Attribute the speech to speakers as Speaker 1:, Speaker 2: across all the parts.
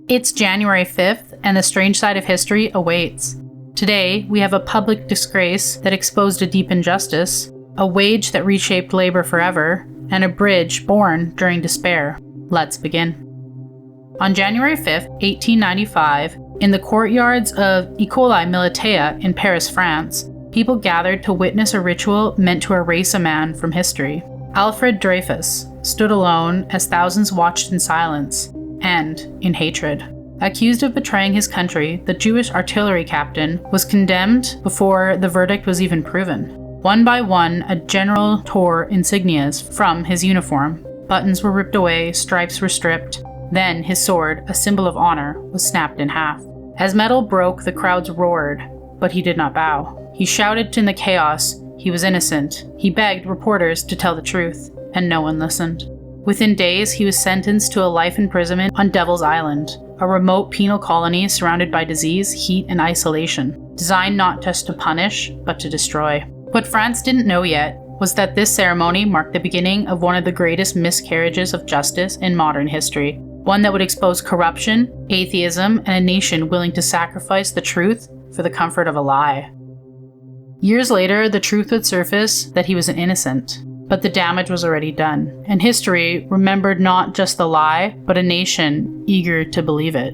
Speaker 1: It's January 5th, and the strange side of history awaits. Today, we have a public disgrace that exposed a deep injustice, a wage that reshaped labor forever, and a bridge born during despair. Let's begin. On January 5th, 1895, in the courtyards of École Militaire in Paris, France, people gathered to witness a ritual meant to erase a man from history. Alfred Dreyfus stood alone as thousands watched in silence and in hatred. Accused of betraying his country, the Jewish artillery captain was condemned before the verdict was even proven. One by one, a general tore insignias from his uniform. Buttons were ripped away, stripes were stripped. Then his sword, a symbol of honor, was snapped in half. As metal broke, the crowds roared, but he did not bow. He shouted in the chaos he was innocent. He begged reporters to tell the truth, and no one listened. Within days, he was sentenced to a life imprisonment on Devil's Island, a remote penal colony surrounded by disease, heat, and isolation, designed not just to punish, but to destroy. What France didn't know yet was that this ceremony marked the beginning of one of the greatest miscarriages of justice in modern history, one that would expose corruption, atheism, and a nation willing to sacrifice the truth for the comfort of a lie. Years later, the truth would surface that he was an innocent. But the damage was already done, and history remembered not just the lie, but a nation eager to believe it.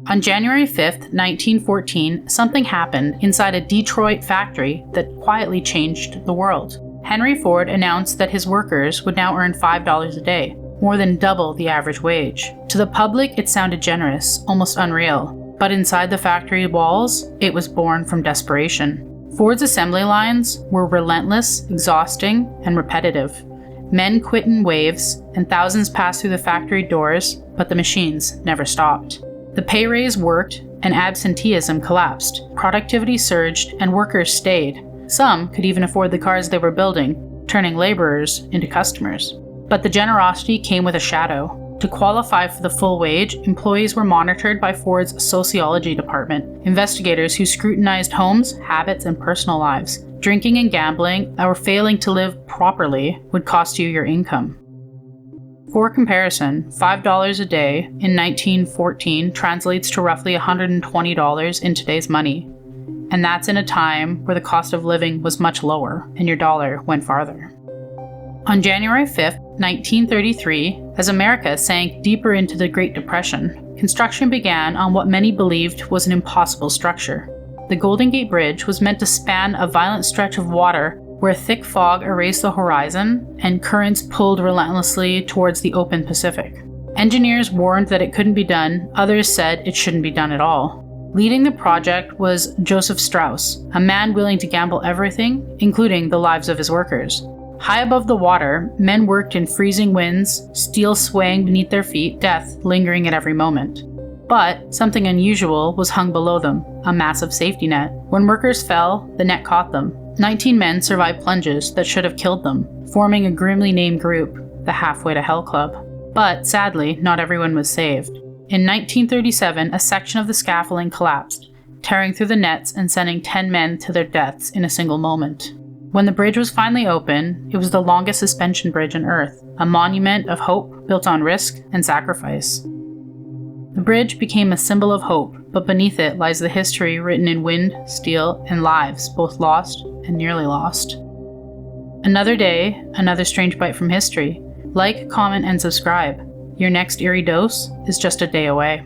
Speaker 1: On January 5th, 1914, something happened inside a Detroit factory that quietly changed the world. Henry Ford announced that his workers would now earn $5 a day, more than double the average wage. To the public, it sounded generous, almost unreal, but inside the factory walls, it was born from desperation. Ford's assembly lines were relentless, exhausting, and repetitive. Men quit in waves, and thousands passed through the factory doors, but the machines never stopped. The pay raise worked, and absenteeism collapsed. Productivity surged, and workers stayed. Some could even afford the cars they were building, turning laborers into customers. But the generosity came with a shadow. To qualify for the full wage, employees were monitored by Ford's sociology department, investigators who scrutinized homes, habits, and personal lives. Drinking and gambling, or failing to live properly, would cost you your income. For comparison, $5 a day in 1914 translates to roughly $120 in today's money. And that's in a time where the cost of living was much lower, and your dollar went farther. On January 5th, 1933, as America sank deeper into the Great Depression, construction began on what many believed was an impossible structure. The Golden Gate Bridge was meant to span a violent stretch of water where thick fog erased the horizon and currents pulled relentlessly towards the open Pacific. Engineers warned that it couldn't be done, others said it shouldn't be done at all. Leading the project was Joseph Strauss, a man willing to gamble everything, including the lives of his workers. High above the water, men worked in freezing winds, steel swaying beneath their feet, death lingering at every moment. But something unusual was hung below them, a massive safety net. When workers fell, the net caught them. 19 men survived plunges that should have killed them, forming a grimly named group, the Halfway to Hell Club. But sadly, not everyone was saved. In 1937, a section of the scaffolding collapsed, tearing through the nets and sending 10 men to their deaths in a single moment. When the bridge was finally open, it was the longest suspension bridge on Earth, a monument of hope built on risk and sacrifice. The bridge became a symbol of hope, but beneath it lies the history written in wind, steel, and lives, both lost and nearly lost. Another day, another strange bite from history. Like, comment, and subscribe. Your next eerie dose is just a day away.